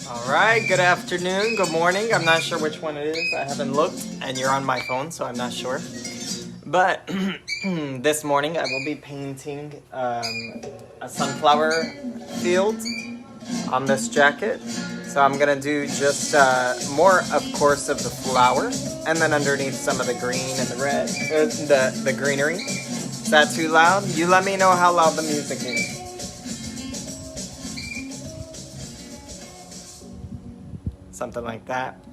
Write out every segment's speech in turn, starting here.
Alright, good afternoon, good morning. I'm not sure which one it is. I haven't looked, and you're on my phone, so I'm not sure. But this morning I will be painting a sunflower field on this jacket. So I'm gonna do just more, of course, of the flower, and then underneath some of the green and the red, the greenery. Is that too loud? You let me know how loud the music is. Something like that.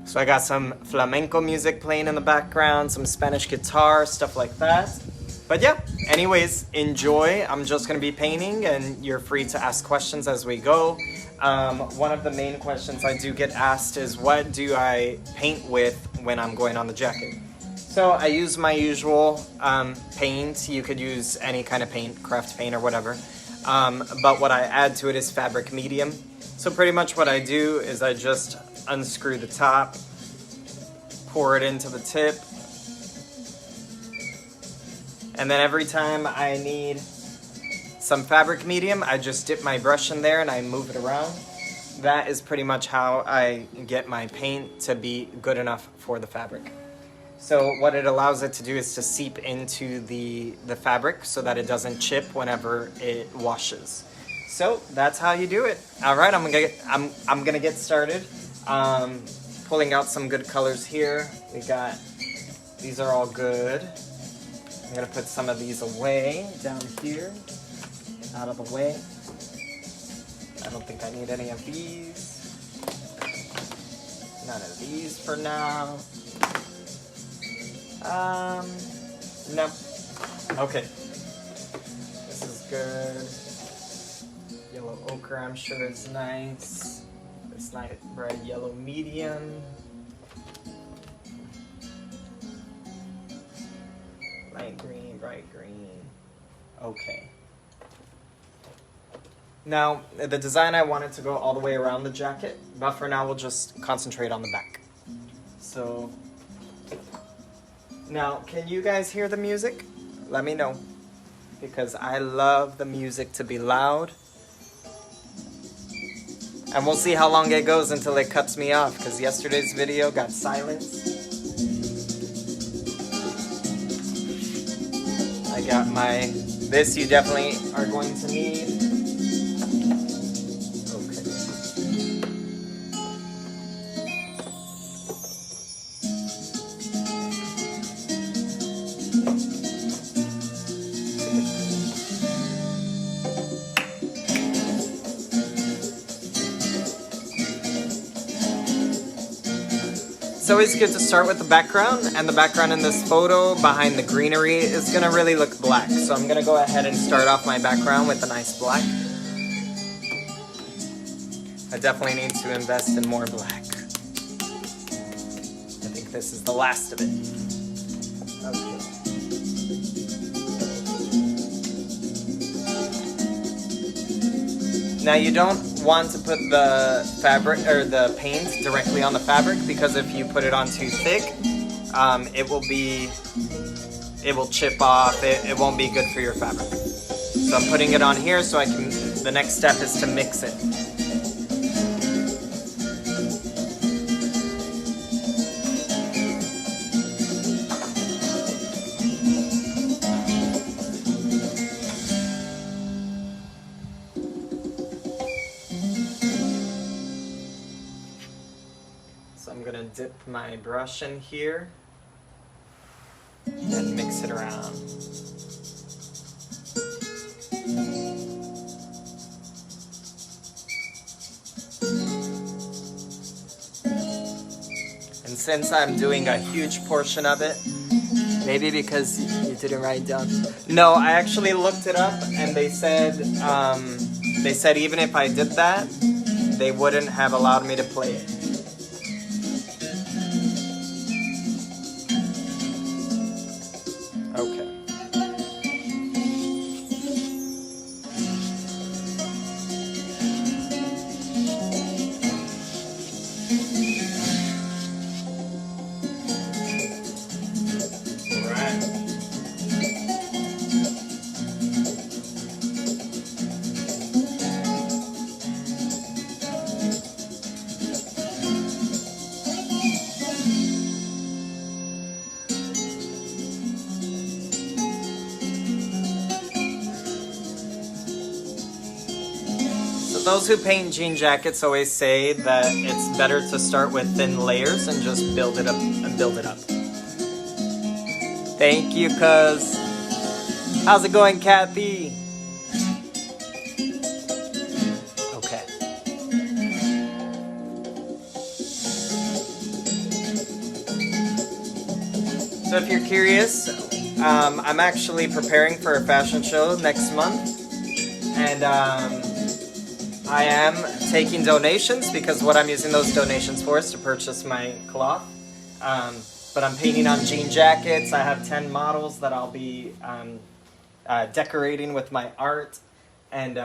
So I got some flamenco music playing in the background, some Spanish guitar, stuff like that. But yeah, anyways, enjoy. I'm just gonna be painting and you're free to ask questions as we go. One of the main questions I do get asked is what do I paint with when I'm going on the jacket? So I use my usual paint. You could use any kind of paint, craft paint or whatever. But what I add to it is fabric medium. So pretty much what I do is I just unscrew the top, pour it into the tip, and then every time I need some fabric medium, I just dip my brush in there and I move it around. That is pretty much how I get my paint to be good enough for the fabric. So what it allows it to do is to seep into the fabric so that it doesn't chip whenever it washes. So that's how you do it. All right, I'm gonna get started. Pulling out some good colors here. These are all good. I'm gonna put some of these away down here, out of the way. I don't think I need any of these. None of these for now. No. Okay. This is good. Yellow ochre, I'm sure is nice. This nice bright yellow medium. Light green, bright green. Okay. Now, the design I wanted to go all the way around the jacket, but for now we'll just concentrate on the back. So, now, can you guys hear the music? Let me know, because I love the music to be loud. And we'll see how long it goes until it cuts me off, because yesterday's video got silenced. I got this you definitely are going to need. It's always good to start with the background, and the background in this photo behind the greenery is gonna really look black. So I'm gonna go ahead and start off my background with a nice black. I definitely need to invest in more black. I think this is the last of it. Okay. Now you don't want to put the fabric or the paint directly on the fabric, because if you put it on too thick, it will chip off. It won't be good for your fabric. So I'm putting it on here so the next step is to mix it. I'm gonna dip my brush in here and mix it around. And since I'm doing a huge portion of it, maybe because you didn't write it down. No, I actually looked it up and they said even if I did that, they wouldn't have allowed me to play it. those who paint jean jackets always say that it's better to start with thin layers and just build it up and build it up. Thank you, cuz. How's it going, Kathy? Okay. So if you're curious, I'm actually preparing for a fashion show next month. And I am taking donations because what I'm using those donations for is to purchase my cloth. But I'm painting on jean jackets. I have 10 models that I'll be decorating with my art. And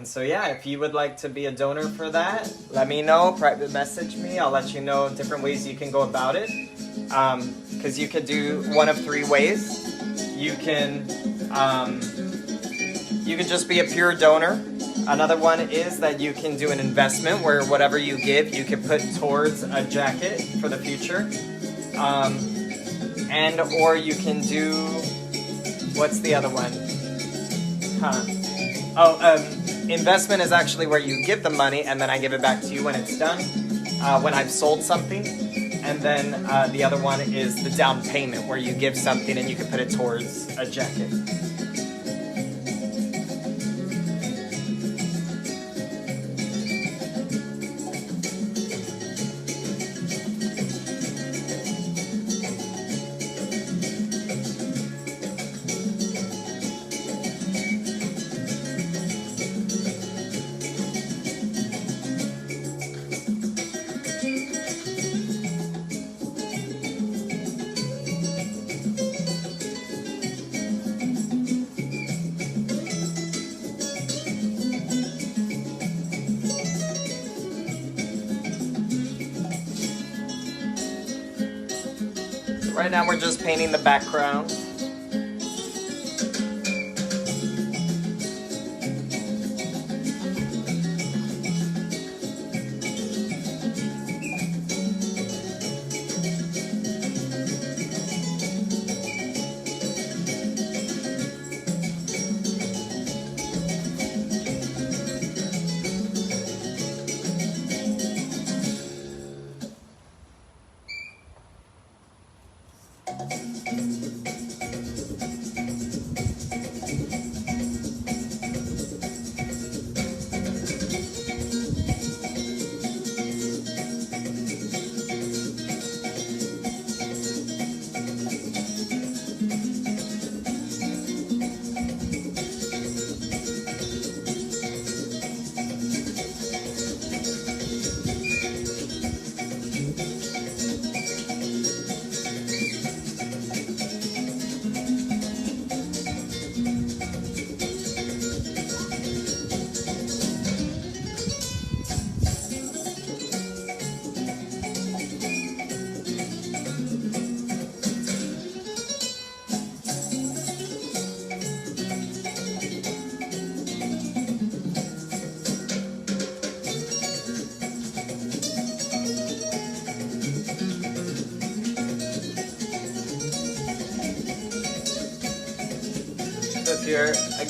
so yeah, if you would like to be a donor for that, let me know. Private message me. I'll let you know different ways you can go about it. Because you could do one of 3 ways. You can just be a pure donor. Another one is that you can do an investment where whatever you give, you can put towards a jacket for the future. And or you can do, what's the other one? Investment is actually where you give the money and then I give it back to you when it's done, when I've sold something. And then the other one is the down payment where you give something and you can put it towards a jacket. Right now we're just painting the background.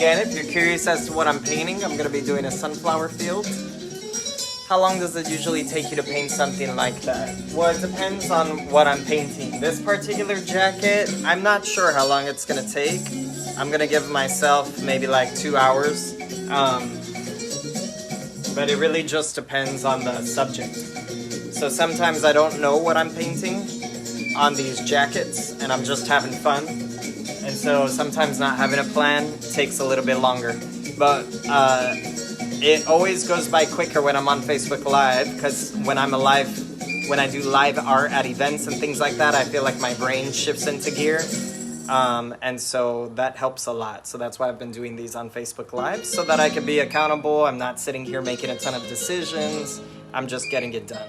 If you're curious as to what I'm painting, I'm going to be doing a sunflower field. How long does it usually take you to paint something like that? Well, it depends on what I'm painting. This particular jacket, I'm not sure how long it's going to take. I'm going to give myself maybe like 2 hours. But it really just depends on the subject. So sometimes I don't know what I'm painting on these jackets, and I'm just having fun. And so sometimes not having a plan takes a little bit longer. But it always goes by quicker when I'm on Facebook Live, because when I do live art at events and things like that, I feel like my brain shifts into gear. And so that helps a lot. So that's why I've been doing these on Facebook Live, so that I can be accountable. I'm not sitting here making a ton of decisions. I'm just getting it done.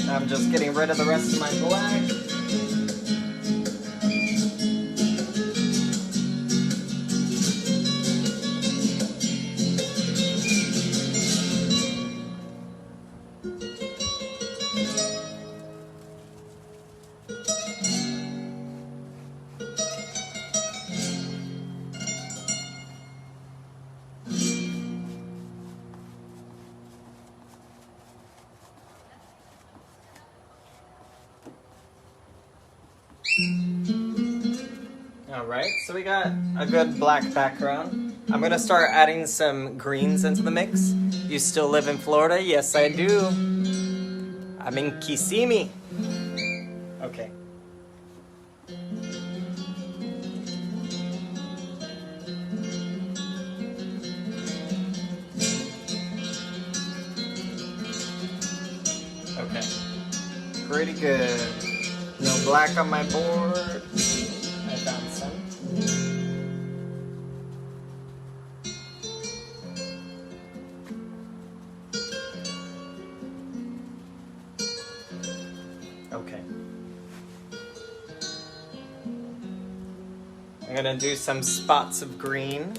I'm just getting rid of the rest of my black. Alright, so we got a good black background. I'm gonna start adding some greens into the mix. You still live in Florida? Yes, I do. I'm in Kissimmee. Okay. Okay. Pretty good. No black on my board. I found some. Okay. I'm gonna do some spots of green.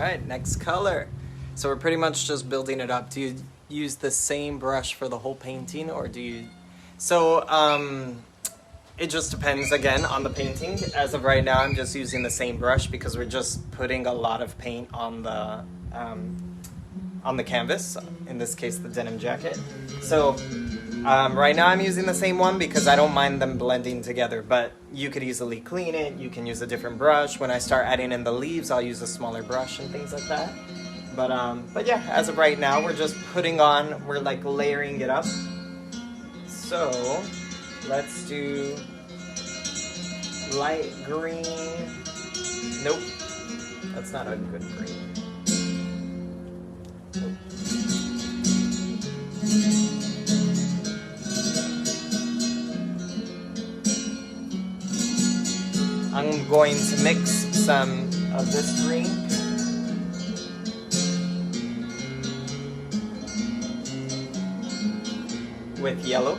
right, next color. So we're pretty much just building it up. Do you use the same brush for the whole painting, or do you... So, it just depends, again, on the painting. As of right now, I'm just using the same brush because we're just putting a lot of paint on the canvas, in this case, the denim jacket. So, right now I'm using the same one because I don't mind them blending together, but you could easily clean it. You can use a different brush. When I start adding in the leaves, I'll use a smaller brush and things like that. But yeah, as of right now, we're just putting on, we're like layering it up. So, let's do light green. Nope, that's not a good green. Nope. I'm going to mix some of this green with yellow.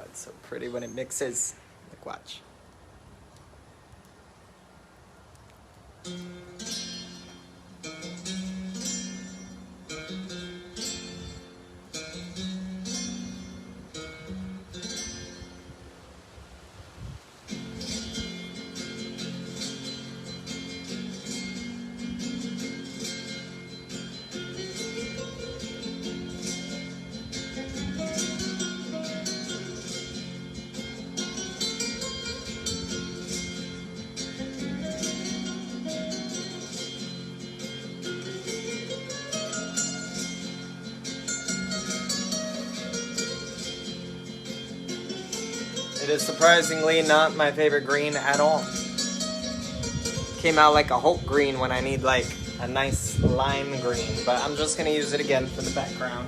It's so pretty when it mixes. Like, watch. It is surprisingly not my favorite green at all. Came out like a Hulk green when I need like a nice lime green, but I'm just gonna use it again for the background.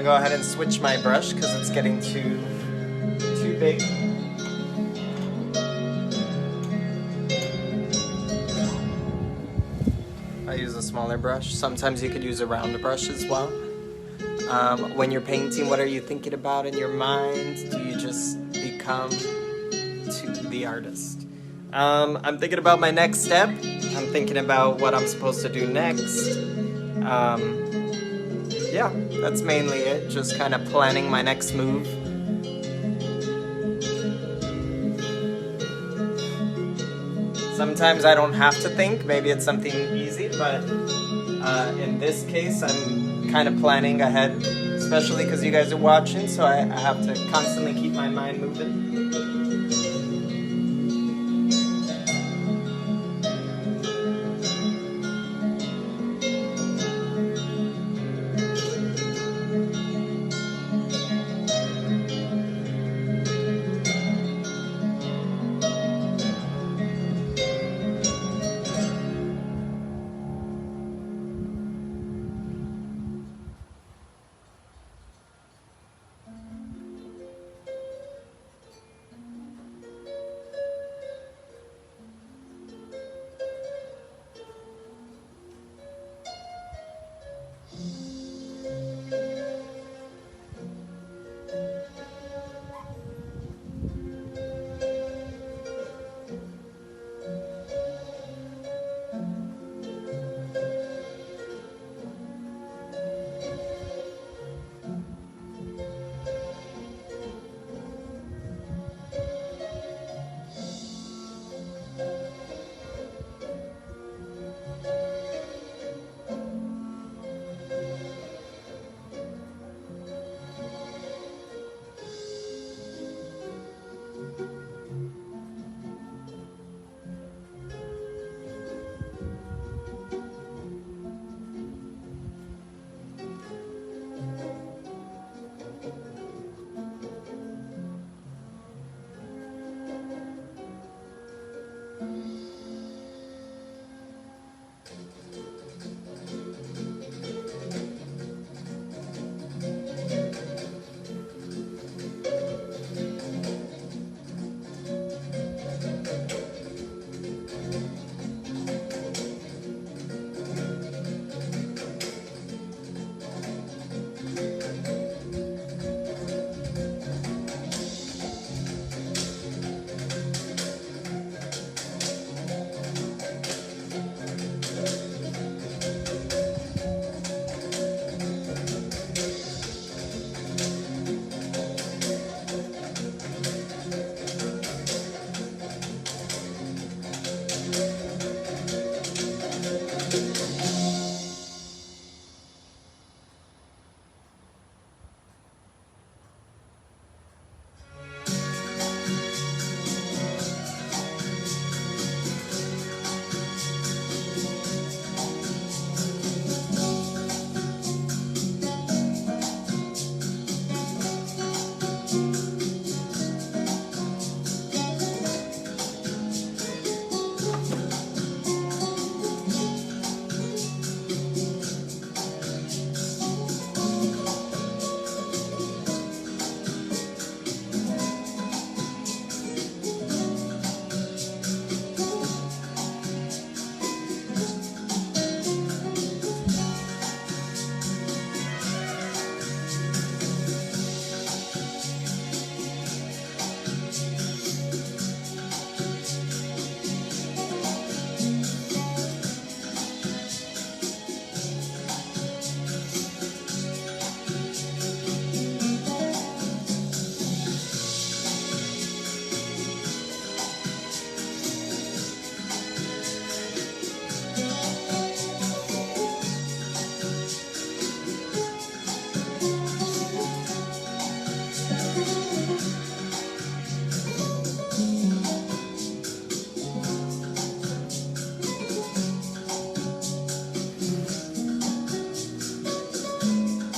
go ahead and switch my brush because it's getting too big. I use a smaller brush. Sometimes you could use a round brush as well. When you're painting, what are you thinking about in your mind? Do you just become the artist? I'm thinking about my next step. I'm thinking about what I'm supposed to do next. Yeah, that's mainly it. Just kind of planning my next move. Sometimes I don't have to think. Maybe it's something easy, but in this case, I'm kind of planning ahead, especially because you guys are watching, so I have to constantly keep my mind moving.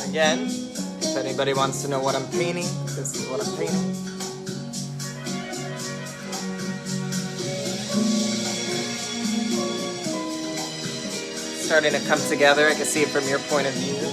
Again, if anybody wants to know what I'm painting, this is what I'm painting. Starting to come together. I can see it from your point of view.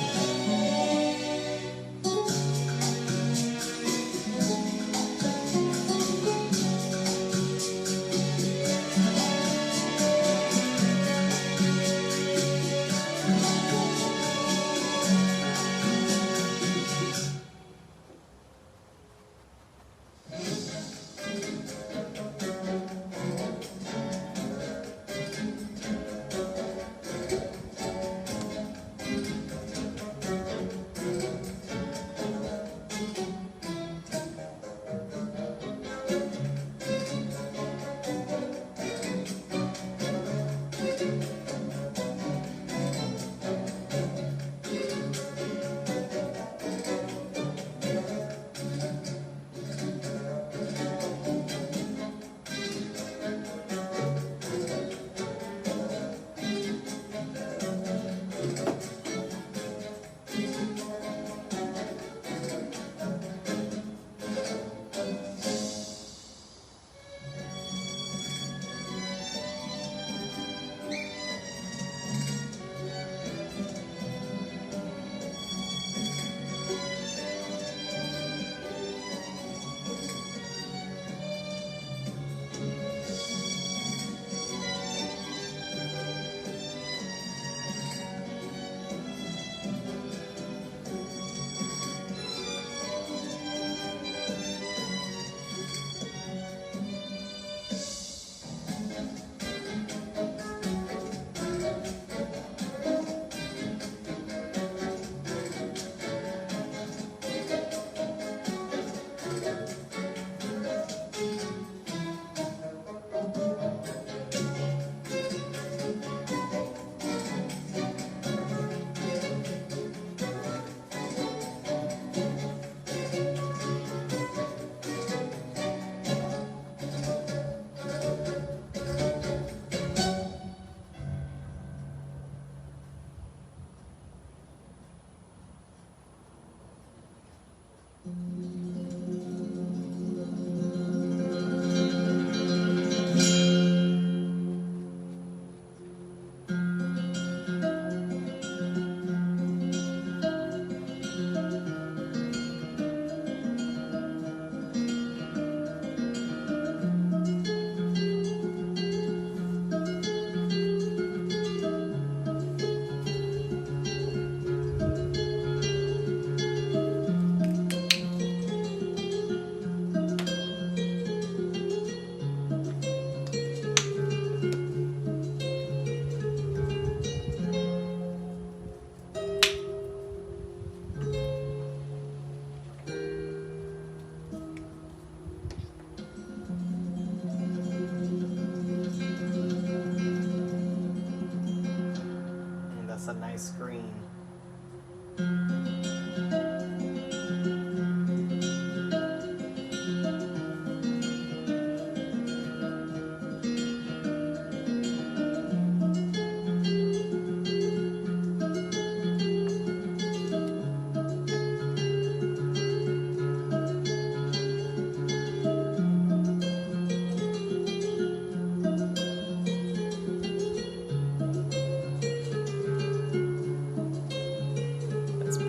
my screen.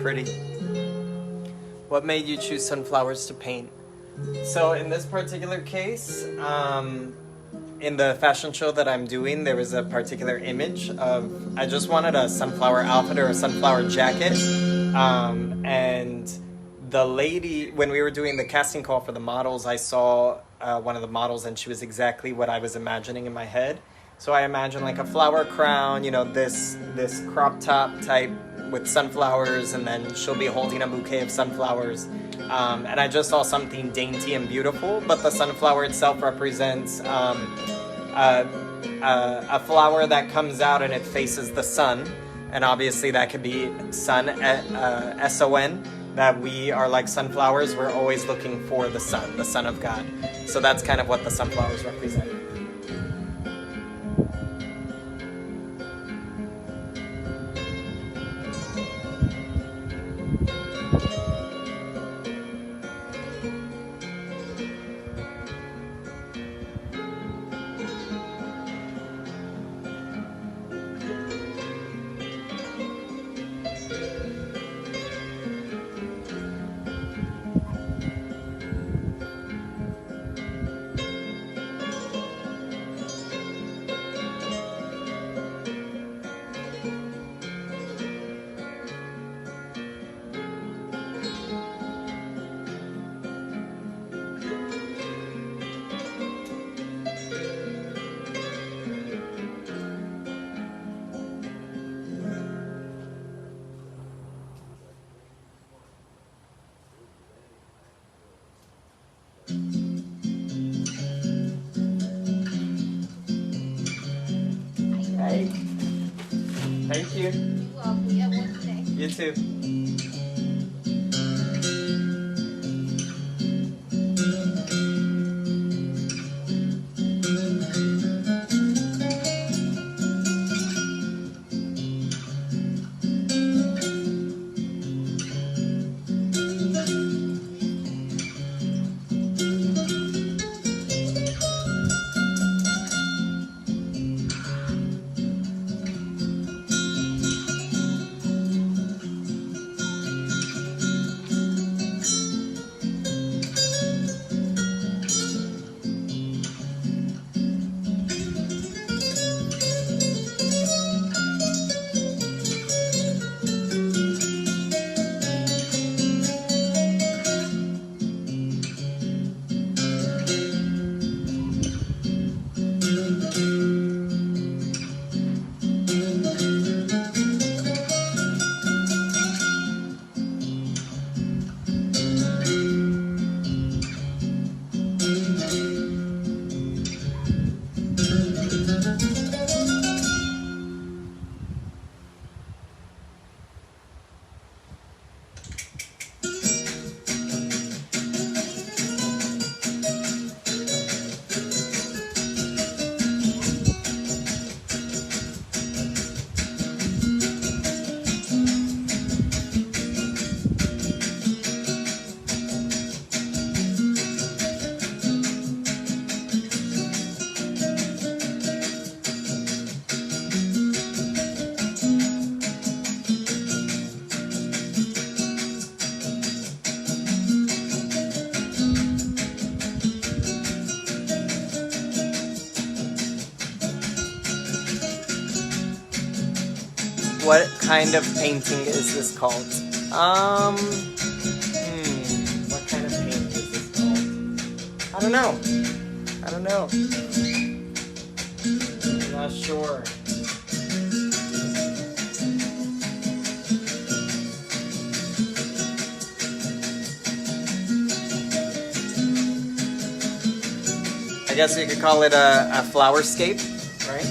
Pretty. What made you choose sunflowers to paint? So in this particular case, in the fashion show that I'm doing, there was a particular image of, I just wanted a sunflower outfit or a sunflower jacket. And the lady, when we were doing the casting call for the models, I saw one of the models and she was exactly what I was imagining in my head. So I imagined like a flower crown, you know, this crop top type with sunflowers, and then she'll be holding a bouquet of sunflowers. And I just saw something dainty and beautiful, but the sunflower itself represents a flower that comes out and it faces the sun. And obviously that could be sun, S-O-N, that we are like sunflowers. We're always looking for the Son of God. So that's kind of what the sunflowers represent. Hey. Thank you. You're welcome. You have one today. You too. What kind of painting is this called? What kind of painting is this called? I don't know. I'm not sure. I guess you could call it a flowerscape, right?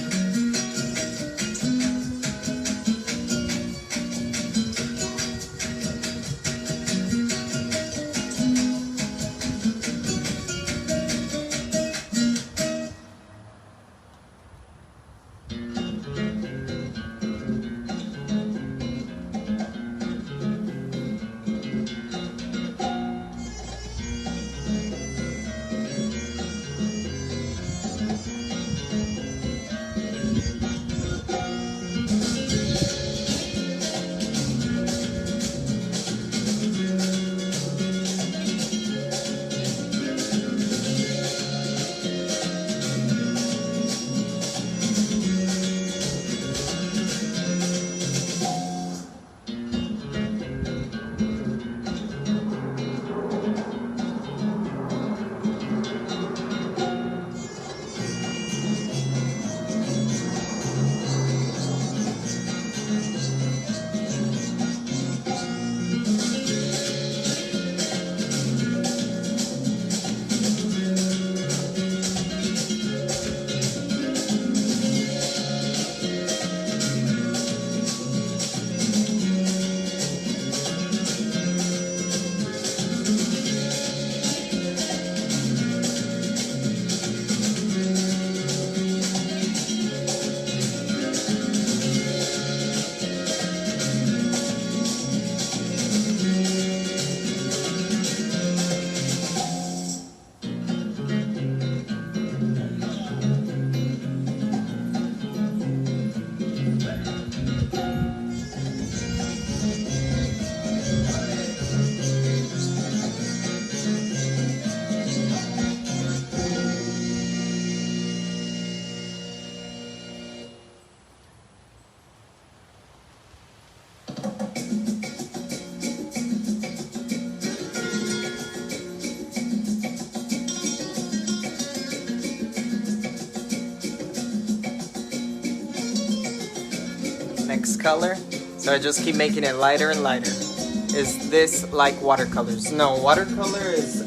next color. So I just keep making it lighter and lighter. Is this like watercolors? No, watercolor is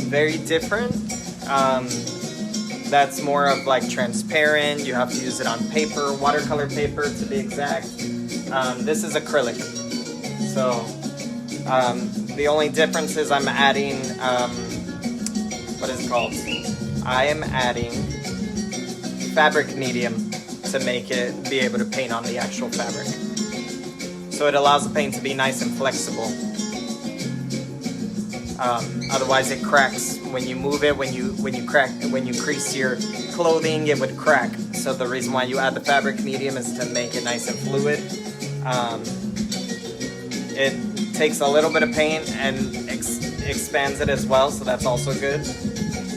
very different. That's more of like transparent. You have to use it on paper, watercolor paper to be exact. This is acrylic. So the only difference is I'm adding, what is it called? I am adding fabric medium to make it be able to paint on the actual fabric. So it allows the paint to be nice and flexible. Otherwise it cracks when you move it. When you crease your clothing, it would crack. So the reason why you add the fabric medium is to make it nice and fluid. It takes a little bit of paint and expands it as well, so that's also good.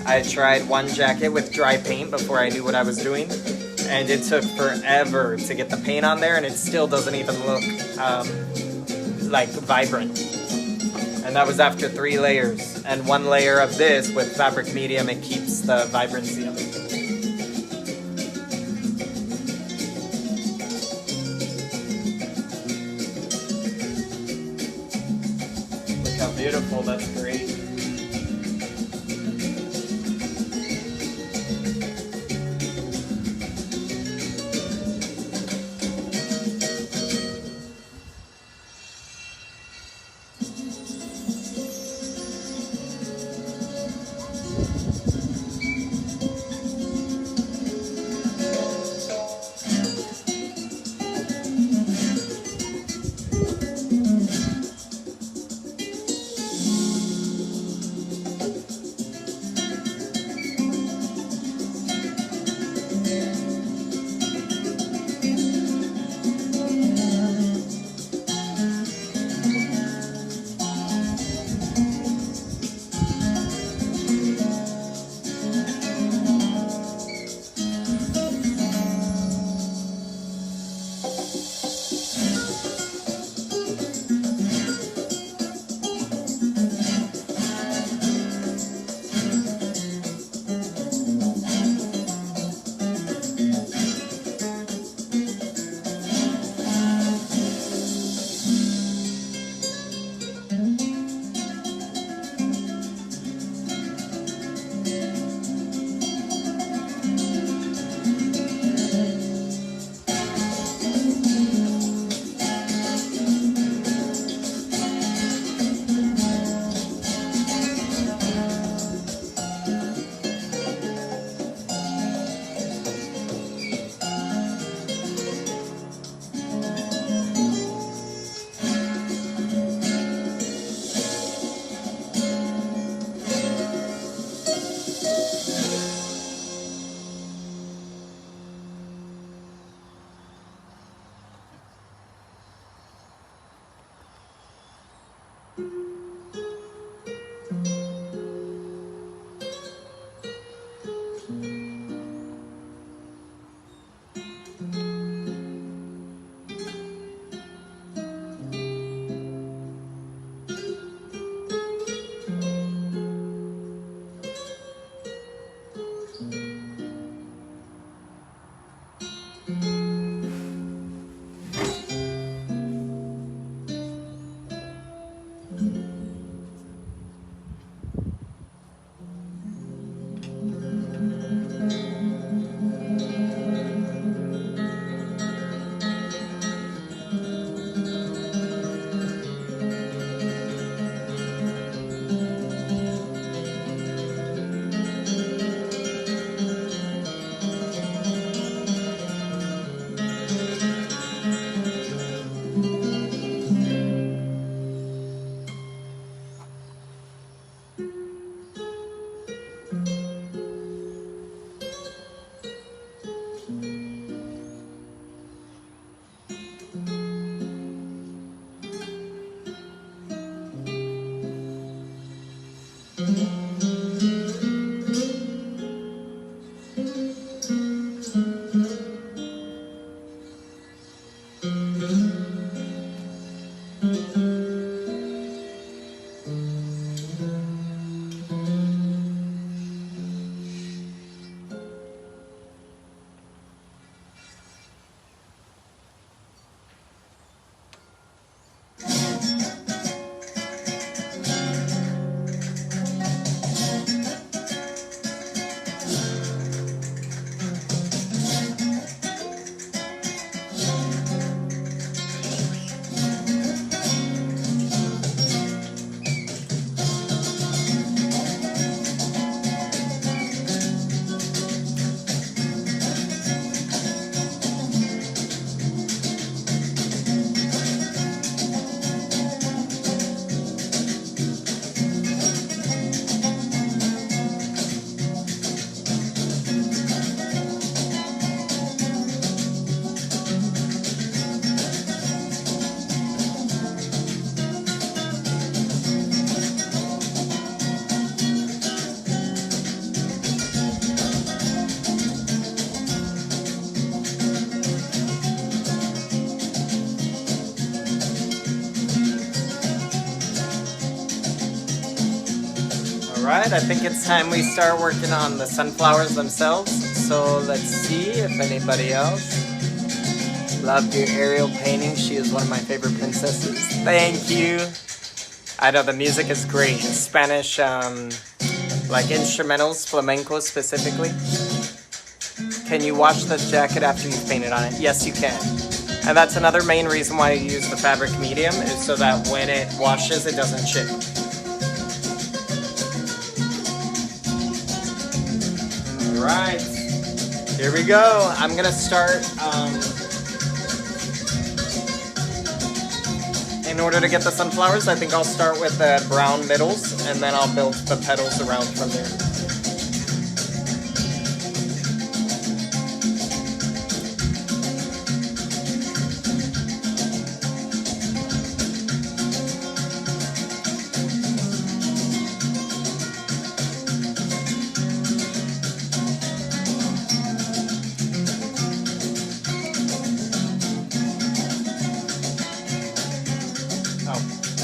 I tried one jacket with dry paint before I knew what I was doing, and it took forever to get the paint on there, and it still doesn't even look like vibrant. And that was after 3 layers, and 1 layer of this with fabric medium, it keeps the vibrancy of it. Look how beautiful, that's great. Alright, I think it's time we start working on the sunflowers themselves. So let's see if anybody else loved your aerial painting. She is one of my favorite princesses. Thank you. I know the music is great. Spanish, like instrumentals, flamenco specifically. Can you wash the jacket after you've painted on it? Yes, you can. And that's another main reason why you use the fabric medium, is so that when it washes, it doesn't chip. Alright, here we go. I'm gonna start, in order to get the sunflowers, I think I'll start with the brown middles, and then I'll build the petals around from there.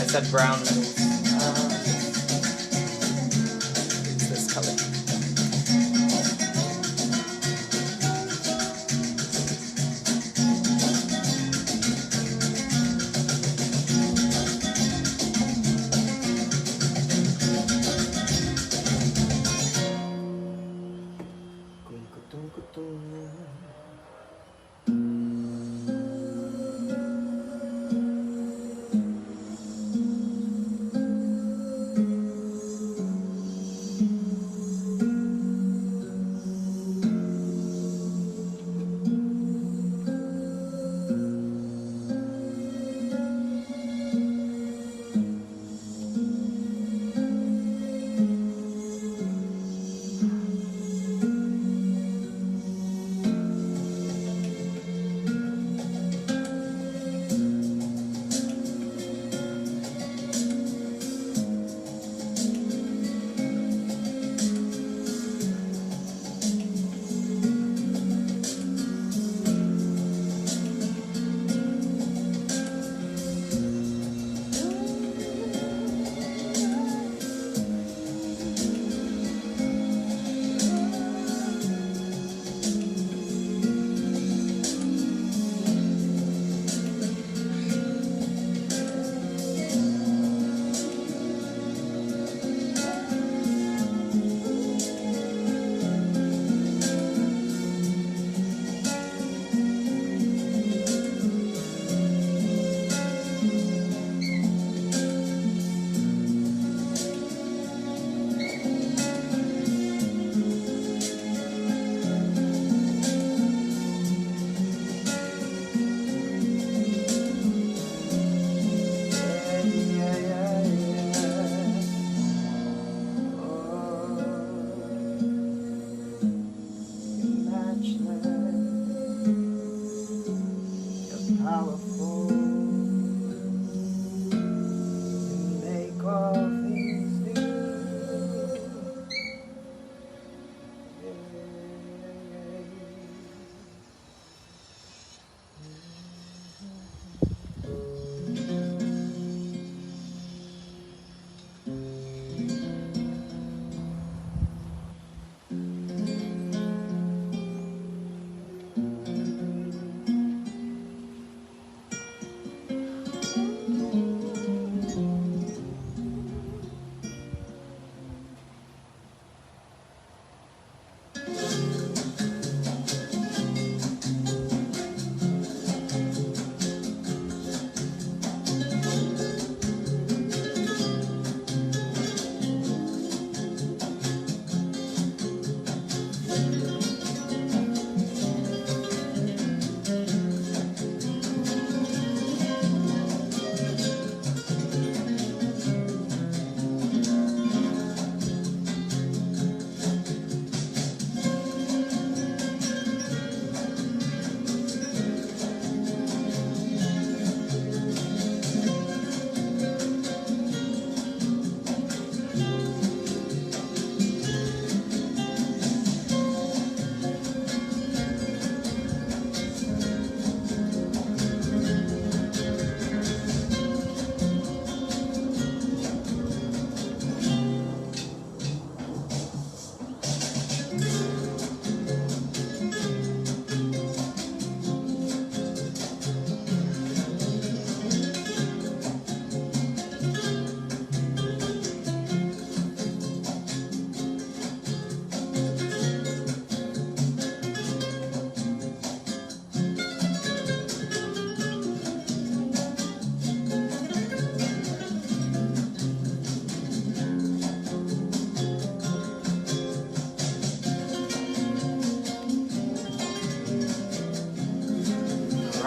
I said brown middles. Use this color.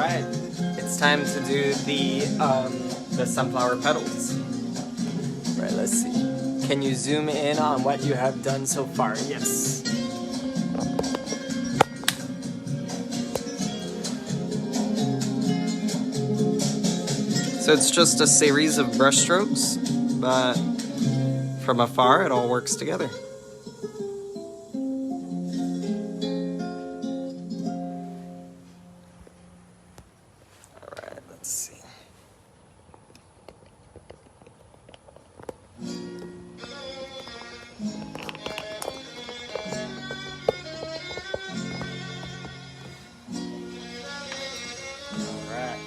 Alright, it's time to do the sunflower petals. Alright, let's see. Can you zoom in on what you have done so far? Yes. So it's just a series of brush strokes, but from afar it all works together. Alright, let's see. Alright.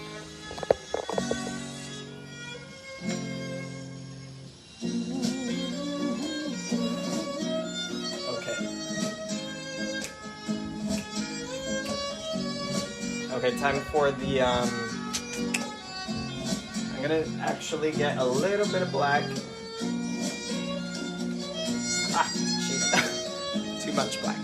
Okay, time for the, I'm gonna actually get a little bit of black. Ah, shoot. Too much black.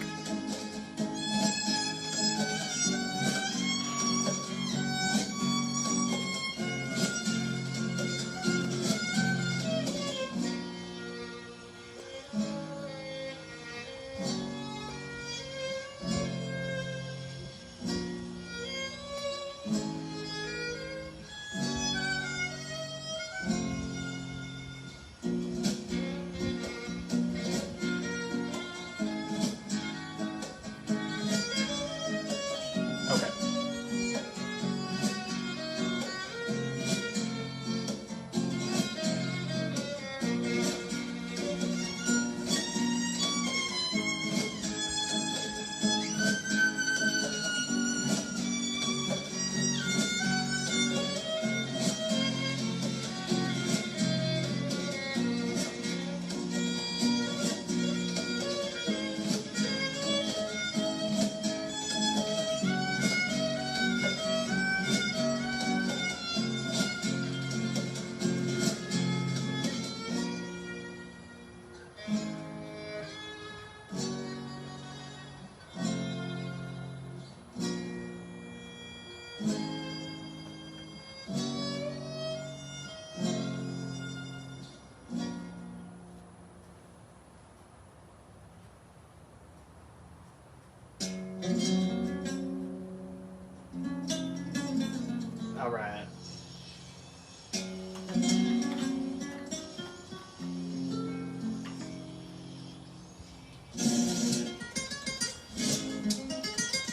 All right.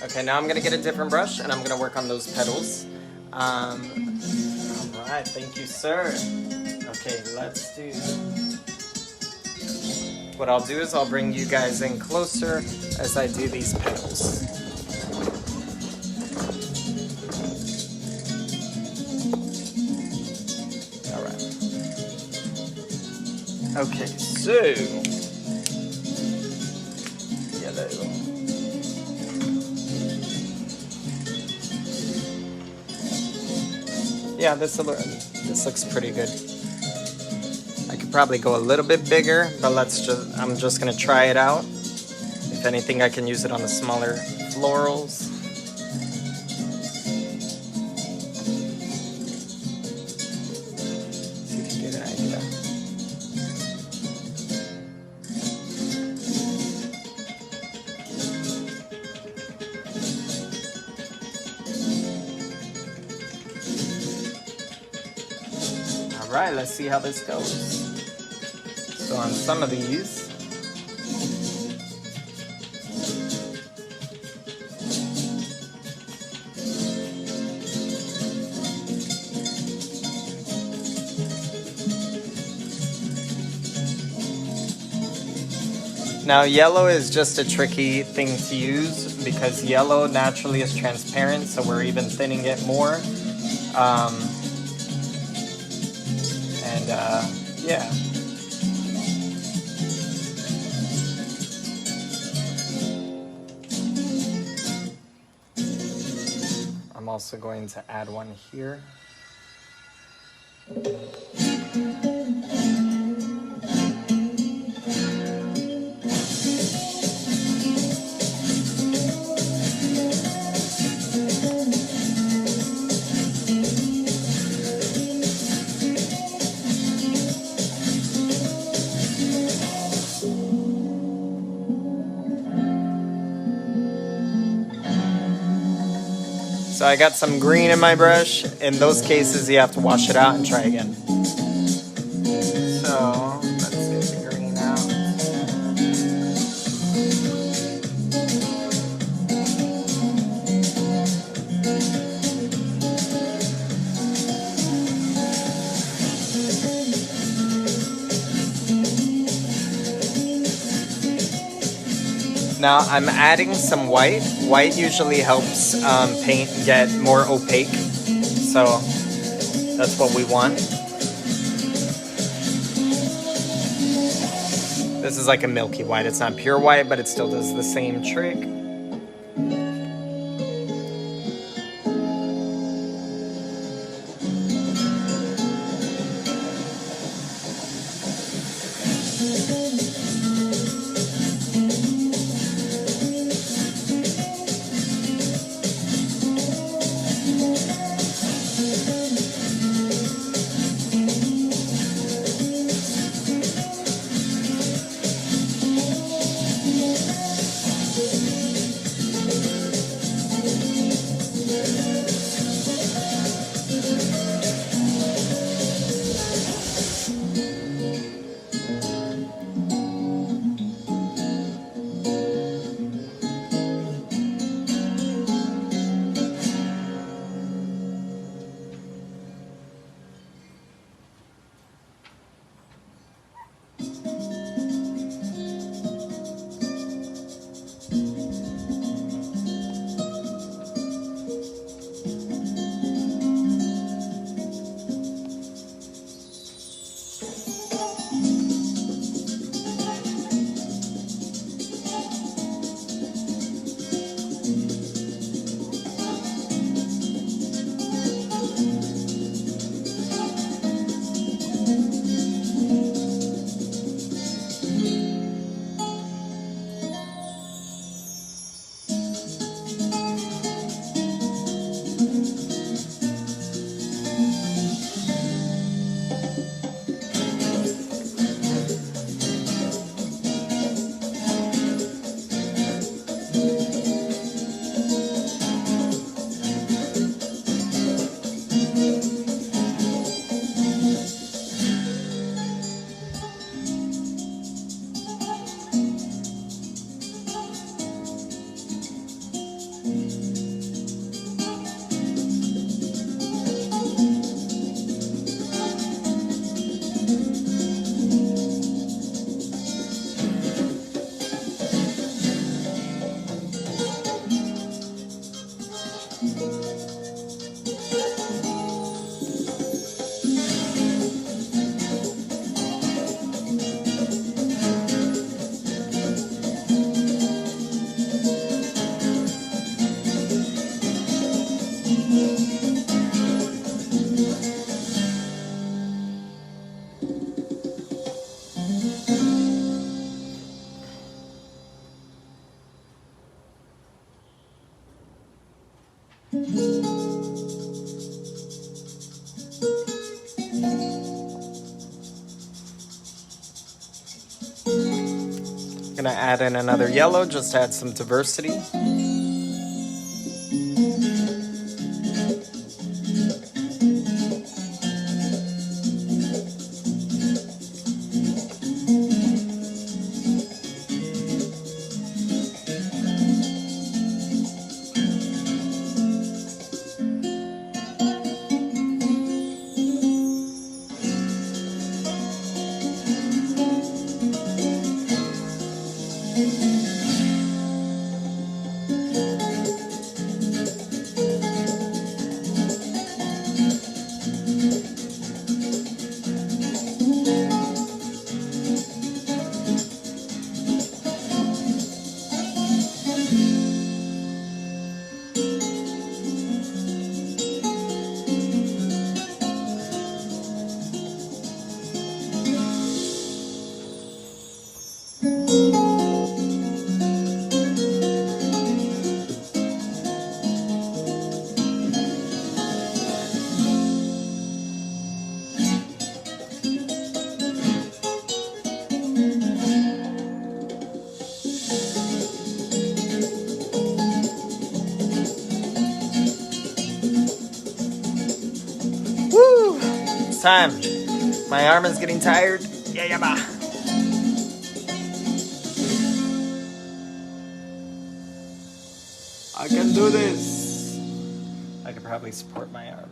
Okay, now I'm gonna get a different brush and I'm gonna work on those petals. All right, thank you, sir. Okay, let's do. What I'll do is I'll bring you guys in closer as I do these petals. All right. Okay, so yellow. Yeah, this looks pretty good. I could probably go a little bit bigger, but I'm just gonna try it out. If anything, I can use it on the smaller florals. See if you get an idea. Alright, let's see how this goes. So on some of these, now yellow is just a tricky thing to use because yellow naturally is transparent, so we're even thinning it more. Yeah. I'm also going to add one here. So I got some green in my brush. In those cases, you have to wash it out and try again. So let's get the green out. Now I'm adding some white. White usually helps paint get more opaque, so that's what we want. This is like a milky white. It's not pure white, but it still does the same trick. Gonna add in another yellow, just to add some diversity. time. My arm is getting tired. Yeah, bah. I can do this. I could probably support my arm.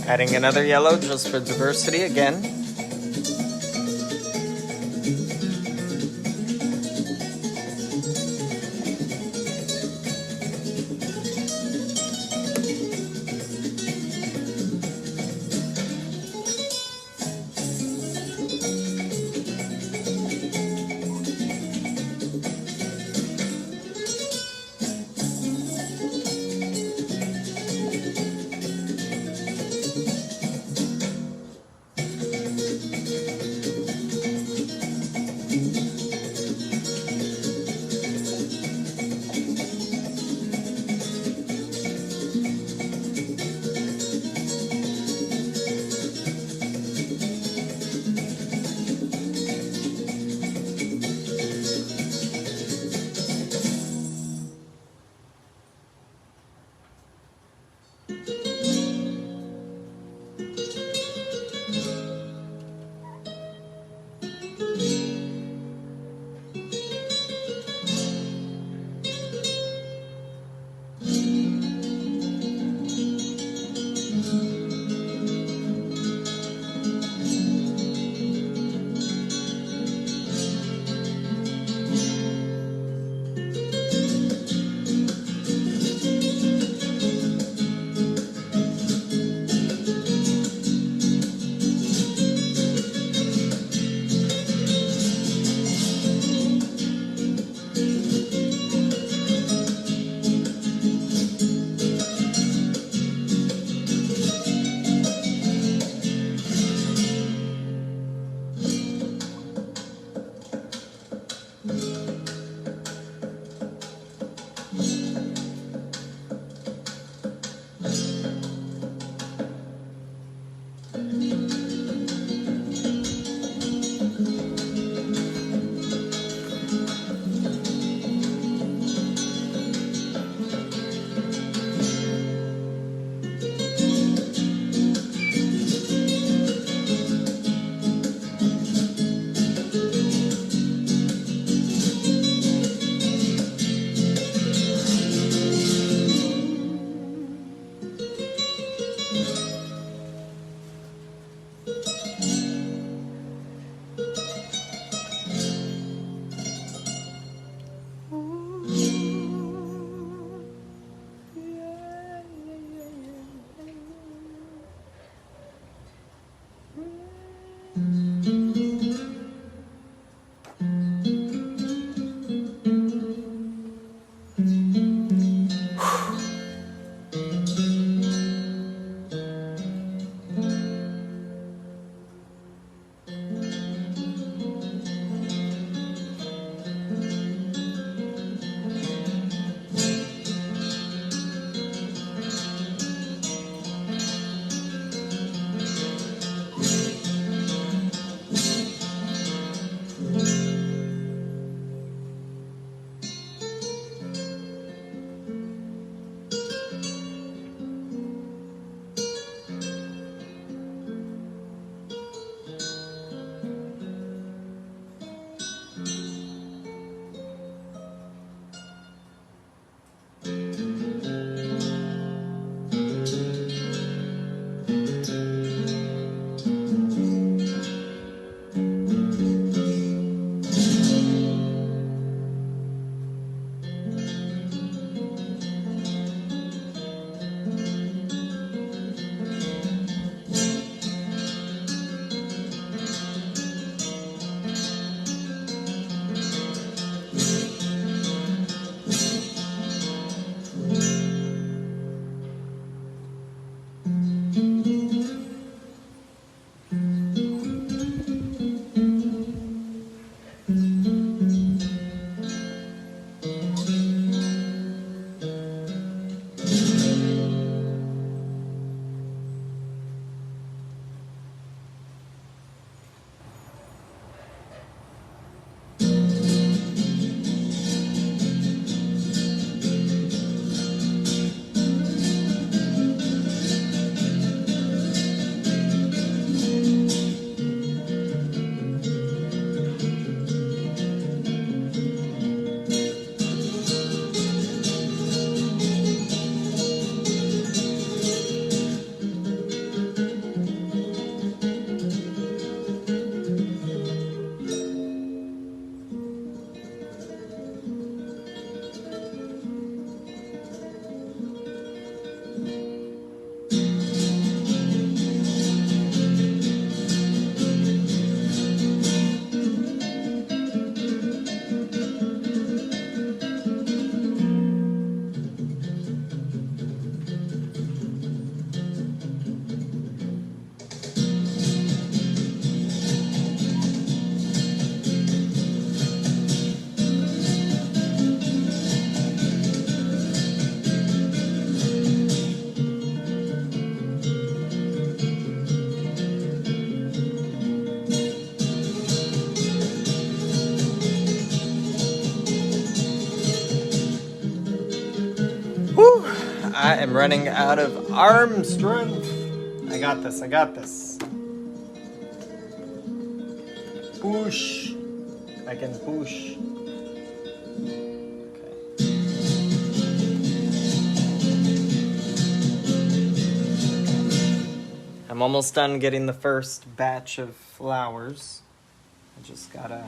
Adding another yellow just for diversity again. I am running out of arm strength. I got this, I got this. Push. I can push. Okay. I'm almost done getting the first batch of flowers. I just gotta...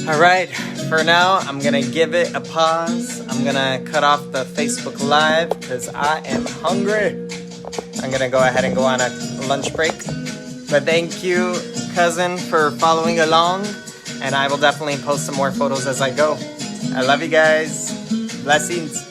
Alright, for now, I'm gonna give it a pause. I'm gonna cut off the Facebook Live because I am hungry. I'm gonna go ahead and go on a lunch break. But thank you, cousin, for following along. And I will definitely post some more photos as I go. I love you guys. Blessings.